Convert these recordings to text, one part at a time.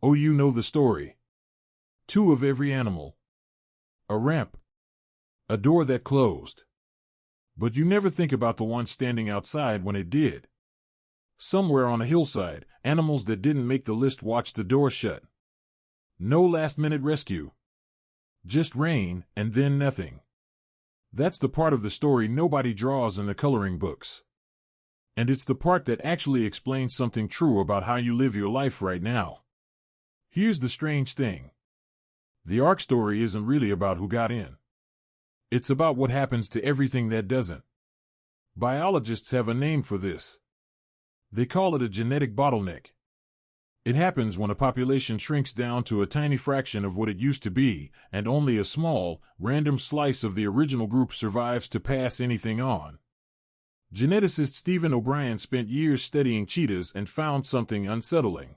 Oh, you know the story. Two of every animal. A ramp. A door that closed. But you never think about the one standing outside when it did. Somewhere on a hillside, animals that didn't make the list watched the door shut. No last-minute rescue. Just rain, and then nothing. That's the part of the story nobody draws in the coloring books. And it's the part that actually explains something true about how you live your life right now. Here's the strange thing. The ark story isn't really about who got in. It's about what happens to everything that doesn't. Biologists have a name for this. They call it a genetic bottleneck. It happens when a population shrinks down to a tiny fraction of what it used to be, and only a small, random slice of the original group survives to pass anything on. Geneticist Stephen O'Brien spent years studying cheetahs and found something unsettling.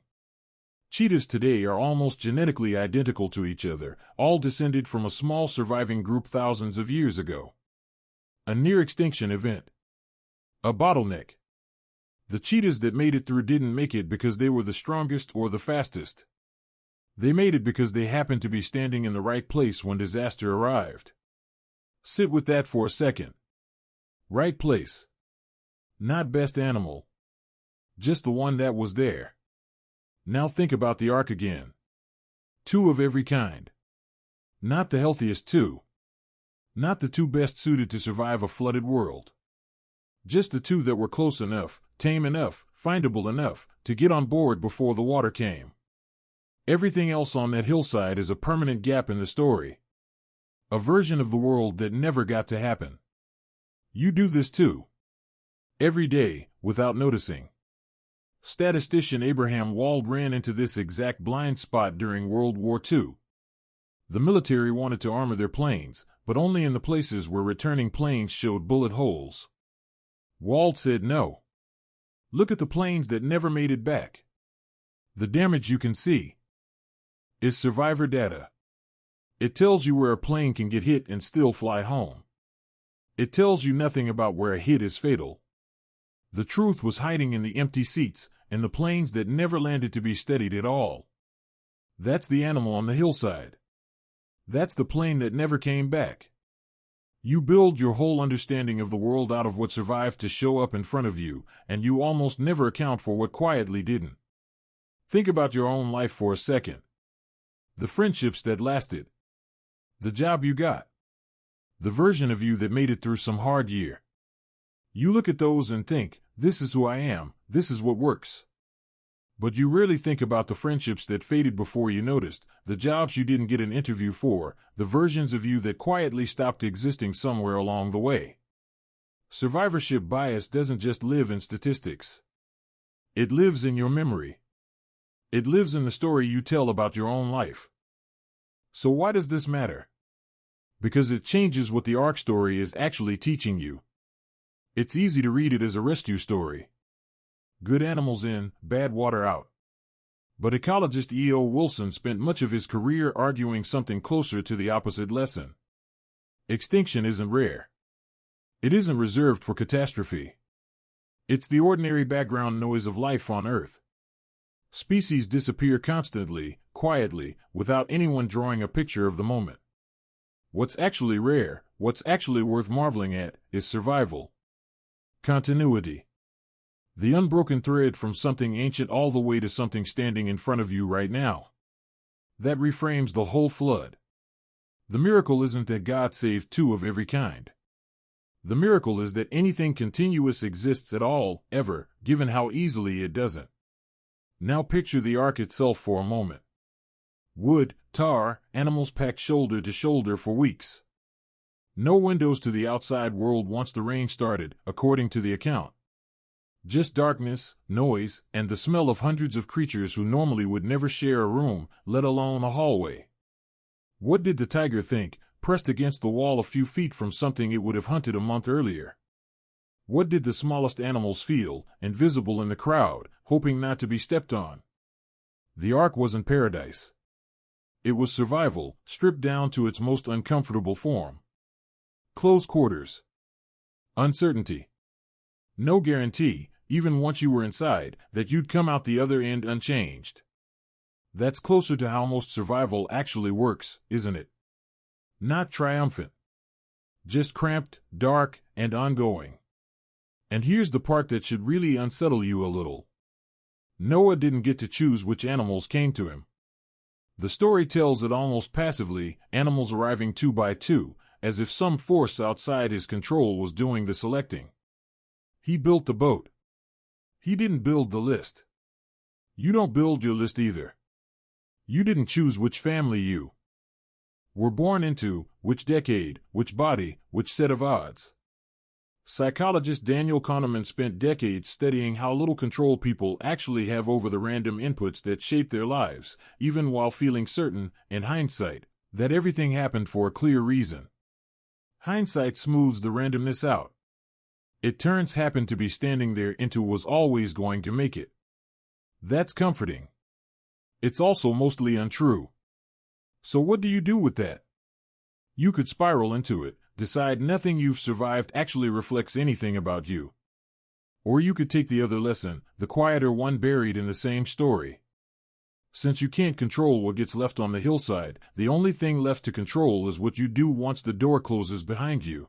Cheetahs today are almost genetically identical to each other, all descended from a small surviving group thousands of years ago. A near-extinction event. A bottleneck. The cheetahs that made it through didn't make it because they were the strongest or the fastest. They made it because they happened to be standing in the right place when disaster arrived. Sit with that for a second. Right place. Not best animal. Just the one that was there. Now think about the ark again. Two of every kind. Not the healthiest two. Not the two best suited to survive a flooded world. Just the two that were close enough, tame enough, findable enough, to get on board before the water came. Everything else on that hillside is a permanent gap in the story. A version of the world that never got to happen. You do this too. Every day, without noticing. Statistician Abraham Wald ran into this exact blind spot during World War II. The military wanted to armor their planes, but only in the places where returning planes showed bullet holes. Wald said no. Look at the planes that never made it back. The damage you can see is survivor data. It tells you where a plane can get hit and still fly home. It tells you nothing about where a hit is fatal. The truth was hiding in the empty seats, and the planes that never landed to be studied at all. That's the animal on the hillside. That's the plane that never came back. You build your whole understanding of the world out of what survived to show up in front of you, and you almost never account for what quietly didn't. Think about your own life for a second. The friendships that lasted. The job you got. The version of you that made it through some hard year. You look at those and think, this is who I am, this is what works. But you rarely think about the friendships that faded before you noticed, the jobs you didn't get an interview for, the versions of you that quietly stopped existing somewhere along the way. Survivorship bias doesn't just live in statistics. It lives in your memory. It lives in the story you tell about your own life. So why does this matter? Because it changes what the ark story is actually teaching you. It's easy to read it as a rescue story. Good animals in, bad water out. But ecologist E.O. Wilson spent much of his career arguing something closer to the opposite lesson. Extinction isn't rare. It isn't reserved for catastrophe. It's the ordinary background noise of life on Earth. Species disappear constantly, quietly, without anyone drawing a picture of the moment. What's actually rare, what's actually worth marveling at, is survival. Continuity. The unbroken thread from something ancient all the way to something standing in front of you right now. That reframes the whole flood. The miracle isn't that God saved two of every kind. The miracle is that anything continuous exists at all, ever, given how easily it doesn't. Now picture the ark itself for a moment. Wood, tar, animals packed shoulder to shoulder for weeks. No windows to the outside world once the rain started, according to the account. Just darkness, noise, and the smell of hundreds of creatures who normally would never share a room, let alone a hallway. What did the tiger think, pressed against the wall a few feet from something it would have hunted a month earlier? What did the smallest animals feel, invisible in the crowd, hoping not to be stepped on? The ark wasn't paradise. It was survival, stripped down to its most uncomfortable form. Close quarters. Uncertainty. No guarantee, even once you were inside, that you'd come out the other end unchanged. That's closer to how most survival actually works, isn't it? Not triumphant. Just cramped, dark, and ongoing. And here's the part that should really unsettle you a little. Noah didn't get to choose which animals came to him. The story tells it almost passively, animals arriving two by two, as if some force outside his control was doing the selecting. He built the boat. He didn't build the list. You don't build your list either. You didn't choose which family you were born into, which decade, which body, which set of odds. Psychologist Daniel Kahneman spent decades studying how little control people actually have over the random inputs that shape their lives, even while feeling certain, in hindsight, that everything happened for a clear reason. Hindsight smooths the randomness out. It turns happened to be standing there into was always going to make it. That's comforting. It's also mostly untrue. So what do you do with that? You could spiral into it, decide nothing you've survived actually reflects anything about you. Or you could take the other lesson, the quieter one buried in the same story. Since you can't control what gets left on the hillside, the only thing left to control is what you do once the door closes behind you.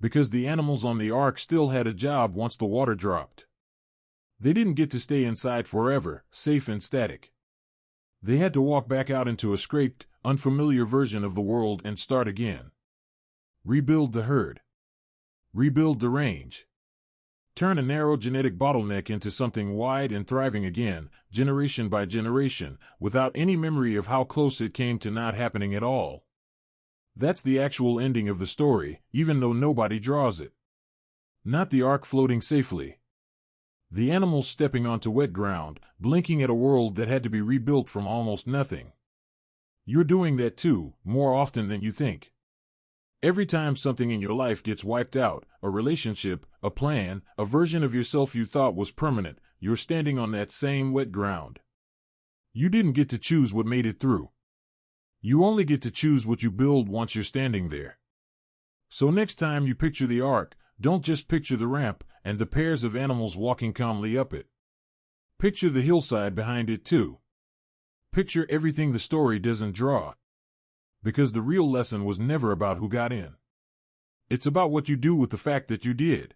Because the animals on the ark still had a job once the water dropped. They didn't get to stay inside forever, safe and static. They had to walk back out into a scraped, unfamiliar version of the world and start again. Rebuild the herd. Rebuild the range. Turn a narrow genetic bottleneck into something wide and thriving again, generation by generation, without any memory of how close it came to not happening at all. That's the actual ending of the story, even though nobody draws it. Not the ark floating safely. The animals stepping onto wet ground, blinking at a world that had to be rebuilt from almost nothing. You're doing that too, more often than you think. Every time something in your life gets wiped out, a relationship, a plan, a version of yourself you thought was permanent, you're standing on that same wet ground. You didn't get to choose what made it through. You only get to choose what you build once you're standing there. So next time you picture the ark, don't just picture the ramp and the pairs of animals walking calmly up it. Picture the hillside behind it too. Picture everything the story doesn't draw. Because the real lesson was never about who got in. It's about what you do with the fact that you did.